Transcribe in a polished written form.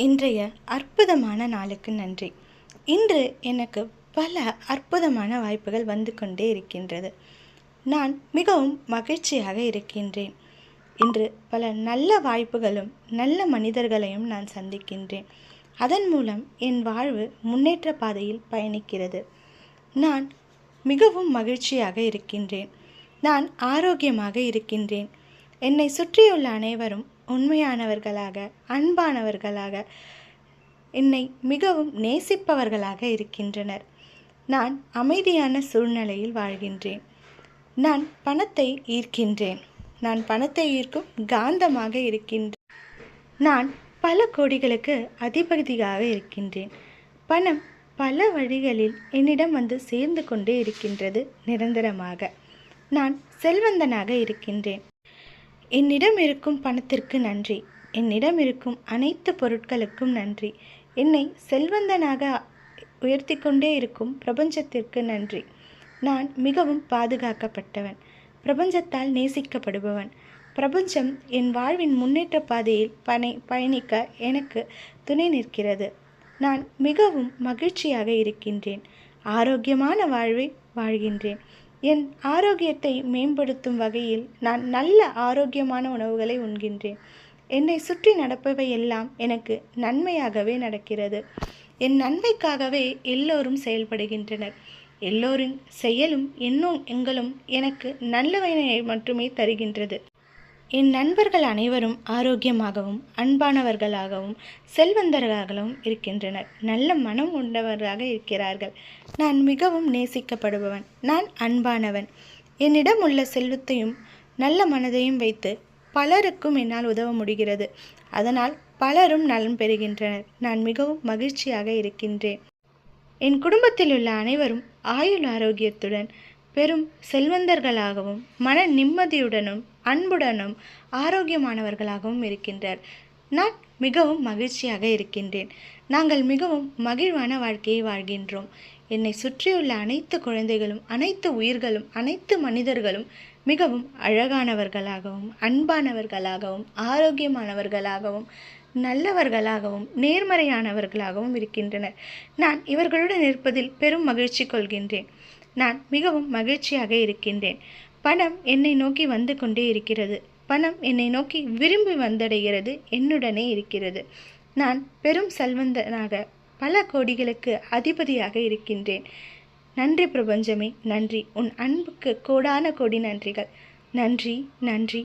இன்றைய அற்புதமான நாளுக்கு நன்றி. இன்று எனக்கு பல அற்புதமான வாய்ப்புகள் வந்து கொண்டே இருக்கின்றது. நான் மிகவும் மகிழ்ச்சியாக இருக்கின்றேன். இன்று பல நல்ல வாய்ப்புகளும் நல்ல மனிதர்களையும் நான் சந்திக்கின்றேன். அதன் மூலம் என் வாழ்வு முன்னேற்ற பாதையில் பயணிக்கிறது. நான் மிகவும் மகிழ்ச்சியாக இருக்கின்றேன். நான் ஆரோக்கியமாக இருக்கின்றேன். என்னை சுற்றியுள்ள அனைவரும் உண்மையானவர்களாக, அன்பானவர்களாக, என்னை மிகவும் நேசிப்பவர்களாக இருக்கின்றனர். நான் அமைதியான சூழ்நிலையில் வாழ்கின்றேன். நான் பணத்தை ஈர்க்கின்றேன். நான் பணத்தை ஈர்க்கும் காந்தமாக இருக்கின்றேன். நான் பல கோடிகளுக்கு அதிபதியாக இருக்கின்றேன். பணம் பல வழிகளில் என்னிடம் வந்து சேர்ந்து கொண்டே இருக்கின்றது நிரந்தரமாக. நான் செல்வந்தனாக இருக்கின்றேன். என்னிடம் இருக்கும் பணத்திற்கு நன்றி. என்னிடம் இருக்கும் அனைத்து பொருட்களுக்கும் நன்றி. என்னை செல்வந்தனாக உயர்த்தி கொண்டே இருக்கும் பிரபஞ்சத்திற்கு நன்றி. நான் மிகவும் பாதுகாக்கப்பட்டவன். பிரபஞ்சத்தால் நேசிக்கப்படுபவன். பிரபஞ்சம் என் வாழ்வின் முன்னேற்ற பாதையில் பயணிக்க எனக்கு துணை நிற்கிறது. நான் மிகவும் மகிழ்ச்சியாக இருக்கின்றேன். ஆரோக்கியமான வாழ்வை வாழ்கின்றேன். என் ஆரோக்கியத்தை மேம்படுத்தும் வகையில் நான் நல்ல ஆரோக்கியமான உணவுகளை உண்கின்றேன். என்னை சுற்றி நடப்பவை எல்லாம் எனக்கு நன்மையாகவே நடக்கிறது. என் நன்மைக்காகவே எல்லோரும் செயல்படுகின்றனர். எல்லோரின் செயலும் எங்களும் எனக்கு நல்லவையை மட்டுமே தருகின்றது. என் நண்பர்கள் அனைவரும் ஆரோக்கியமாகவும் அன்பானவர்களாகவும் செல்வந்தர்களாகவும் இருக்கின்றனர். நல்ல மனம் கொண்டவர்களாக இருக்கிறார்கள். நான் மிகவும் நேசிக்கப்படுபவன். நான் அன்பானவன். என்னிடம் உள்ள செல்வத்தையும் நல்ல மனதையும் வைத்து பலருக்கும் என்னால் உதவ முடிகிறது. அதனால் பலரும் நலம் பெறுகின்றனர். நான் மிகவும் மகிழ்ச்சியாக இருக்கின்றேன். என் குடும்பத்தில் உள்ள அனைவரும் ஆயுள் ஆரோக்கியத்துடன் பெரும் செல்வந்தர்களாகவும் மன நிம்மதியுடனும் அன்புடனும் ஆரோக்கியமானவர்களாகவும் இருக்கின்றார். நான் மிகவும் மகிழ்ச்சியாக இருக்கின்றேன். நாங்கள் மிகவும் மகிழ்வான வாழ்க்கையை வாழ்கின்றோம். என்னை சுற்றியுள்ள அனைத்து குழந்தைகளும், அனைத்து உயிர்களும், அனைத்து மனிதர்களும் மிகவும் அழகானவர்களாகவும் அன்பானவர்களாகவும் ஆரோக்கியமானவர்களாகவும் நல்லவர்களாகவும் நேர்மறையானவர்களாகவும் இருக்கின்றனர். நான் இவர்களுடன் இருப்பதில் பெரும் மகிழ்ச்சி கொள்கின்றேன். நான் மிகவும் மகிழ்ச்சியாக இருக்கின்றேன். பணம் என்னை நோக்கி வந்து கொண்டே இருக்கிறது. பணம் என்னை நோக்கி விரும்பி வந்தடைகிறது. என்னுடனே இருக்கிறது. நான் பெரும் செல்வந்தனாக பல கோடிகளுக்கு அதிபதியாக இருக்கின்றேன். நன்றி பிரபஞ்சமே, நன்றி. உன் அன்புக்கு கோடான கோடி நன்றிகள். நன்றி, நன்றி.